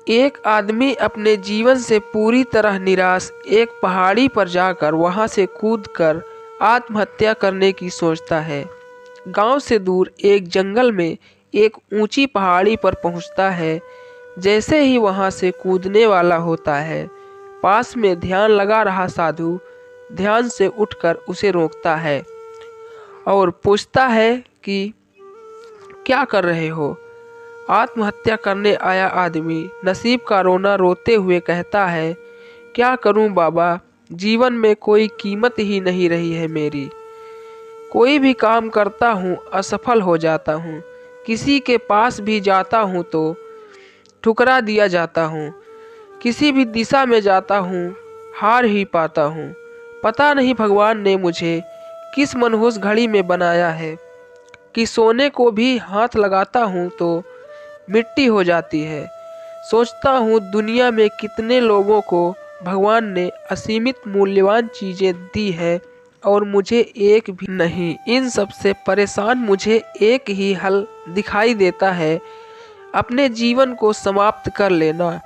एक आदमी अपने जीवन से पूरी तरह निराश एक पहाड़ी पर जाकर वहां से कूदकर आत्महत्या करने की सोचता है। गांव से दूर एक जंगल में एक ऊंची पहाड़ी पर पहुंचता है। जैसे ही वहां से कूदने वाला होता है, पास में ध्यान लगा रहा साधु ध्यान से उठकर उसे रोकता है और पूछता है कि क्या कर रहे हो। आत्महत्या करने आया आदमी नसीब का रोना रोते हुए कहता है, क्या करूं बाबा, जीवन में कोई कीमत ही नहीं रही है मेरी। कोई भी काम करता हूं असफल हो जाता हूं, किसी के पास भी जाता हूं तो ठुकरा दिया जाता हूं, किसी भी दिशा में जाता हूं हार ही पाता हूं। पता नहीं भगवान ने मुझे किस मनहूस घड़ी में बनाया है कि सोने को भी हाथ लगाता हूं तो मिट्टी हो जाती है। सोचता हूँ दुनिया में कितने लोगों को भगवान ने असीमित मूल्यवान चीजें दी है और मुझे एक भी नहीं। इन सब से परेशान मुझे एक ही हल दिखाई देता है, अपने जीवन को समाप्त कर लेना।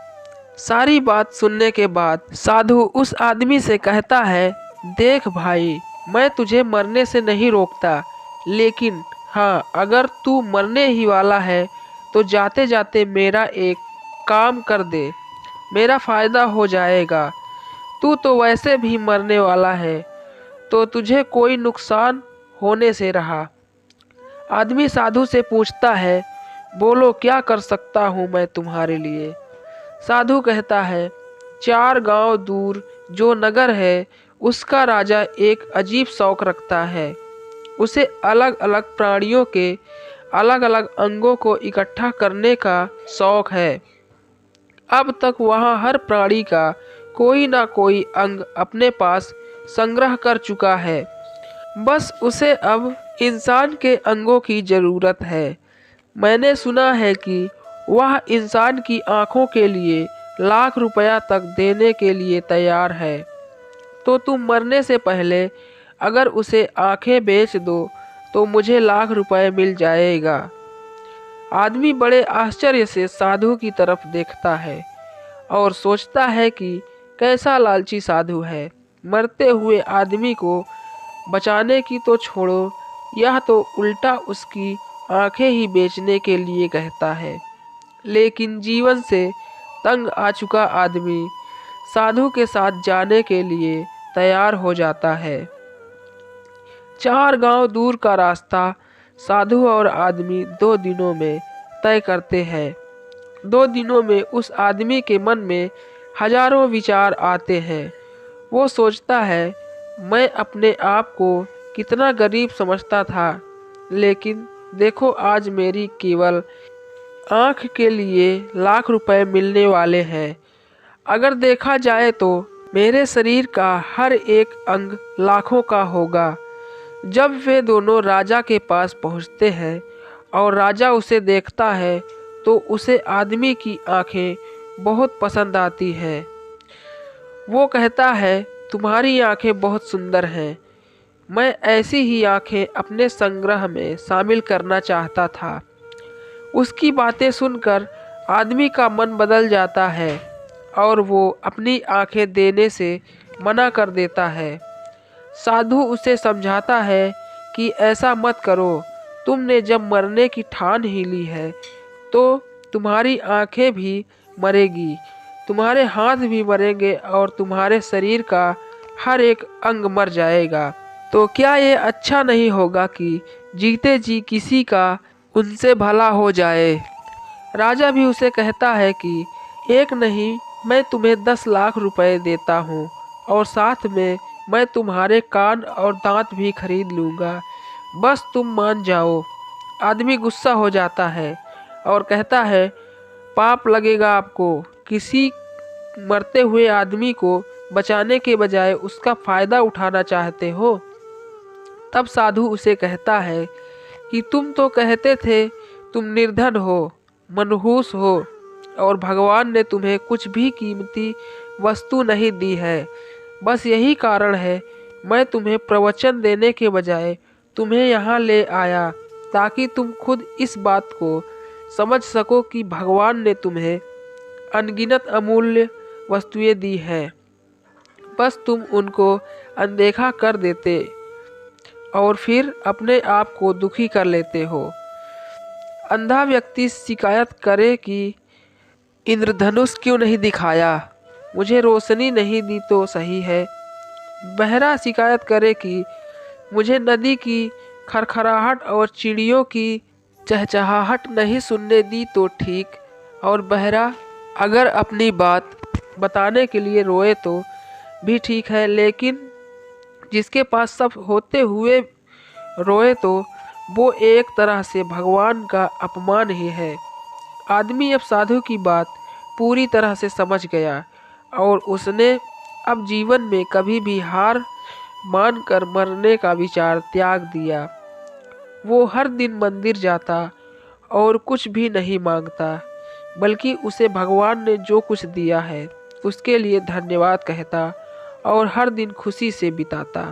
सारी बात सुनने के बाद साधु उस आदमी से कहता है, देख भाई, मैं तुझे मरने से नहीं रोकता, लेकिन हाँ, अगर तू मरने ही वाला है तो जाते जाते मेरा एक काम कर दे, मेरा फ़ायदा हो जाएगा। तू तो वैसे भी मरने वाला है, तो तुझे कोई नुकसान होने से रहा। आदमी साधु से पूछता है, बोलो क्या कर सकता हूँ मैं तुम्हारे लिए। साधु कहता है, 4 गांव दूर जो नगर है उसका राजा एक अजीब शौक रखता है। उसे अलग अलग प्राणियों के अलग अलग अंगों को इकट्ठा करने का शौक है। अब तक वहाँ हर प्राणी का कोई ना कोई अंग अपने पास संग्रह कर चुका है। बस उसे अब इंसान के अंगों की ज़रूरत है। मैंने सुना है कि वह इंसान की आँखों के लिए लाख रुपया तक देने के लिए तैयार है। तो तुम मरने से पहले अगर उसे आँखें बेच दो तो मुझे लाख रुपए मिल जाएगा। आदमी बड़े आश्चर्य से साधु की तरफ देखता है और सोचता है कि कैसा लालची साधु है। मरते हुए आदमी को बचाने की तो छोड़ो, यह तो उल्टा उसकी आंखें ही बेचने के लिए कहता है। लेकिन जीवन से तंग आ चुका आदमी साधु के साथ जाने के लिए तैयार हो जाता है। 4 गांव दूर का रास्ता साधु और आदमी 2 दिनों में तय करते हैं। 2 दिनों में उस आदमी के मन में हजारों विचार आते हैं। वो सोचता है, मैं अपने आप को कितना गरीब समझता था, लेकिन देखो आज मेरी केवल आँख के लिए लाख रुपए मिलने वाले हैं। अगर देखा जाए तो मेरे शरीर का हर एक अंग लाखों का होगा। जब वे दोनों राजा के पास पहुंचते हैं और राजा उसे देखता है तो उसे आदमी की आंखें बहुत पसंद आती हैं। वो कहता है, तुम्हारी आंखें बहुत सुंदर हैं, मैं ऐसी ही आंखें अपने संग्रह में शामिल करना चाहता था। उसकी बातें सुनकर आदमी का मन बदल जाता है और वो अपनी आंखें देने से मना कर देता है। साधु उसे समझाता है कि ऐसा मत करो, तुमने जब मरने की ठान ही ली है तो तुम्हारी आंखें भी मरेगी, तुम्हारे हाथ भी मरेंगे और तुम्हारे शरीर का हर एक अंग मर जाएगा। तो क्या ये अच्छा नहीं होगा कि जीते जी किसी का उनसे भला हो जाए। राजा भी उसे कहता है कि एक नहीं, मैं तुम्हें 10 लाख रुपए देता हूँ और साथ में मैं तुम्हारे कान और दांत भी खरीद लूँगा, बस तुम मान जाओ। आदमी गुस्सा हो जाता है और कहता है, पाप लगेगा आपको, किसी मरते हुए आदमी को बचाने के बजाय उसका फ़ायदा उठाना चाहते हो। तब साधु उसे कहता है कि तुम तो कहते थे तुम निर्धन हो, मनहूस हो और भगवान ने तुम्हें कुछ भी कीमती वस्तु नहीं दी है। बस यही कारण है मैं तुम्हें प्रवचन देने के बजाय तुम्हें यहाँ ले आया, ताकि तुम खुद इस बात को समझ सको कि भगवान ने तुम्हें अनगिनत अमूल्य वस्तुएं दी हैं, बस तुम उनको अनदेखा कर देते और फिर अपने आप को दुखी कर लेते हो। अंधा व्यक्ति शिकायत करे कि इंद्रधनुष क्यों नहीं दिखाया, मुझे रोशनी नहीं दी तो सही है। बहरा शिकायत करे कि मुझे नदी की खरखराहट और चिड़ियों की चहचहाहट नहीं सुनने दी तो ठीक। और बहरा अगर अपनी बात बताने के लिए रोए तो भी ठीक है, लेकिन जिसके पास सब होते हुए रोए तो वो एक तरह से भगवान का अपमान ही है। आदमी अब साधु की बात पूरी तरह से समझ गया और उसने अब जीवन में कभी भी हार मानकर मरने का विचार त्याग दिया। वो हर दिन मंदिर जाता और कुछ भी नहीं मांगता, बल्कि उसे भगवान ने जो कुछ दिया है उसके लिए धन्यवाद कहता और हर दिन खुशी से बिताता।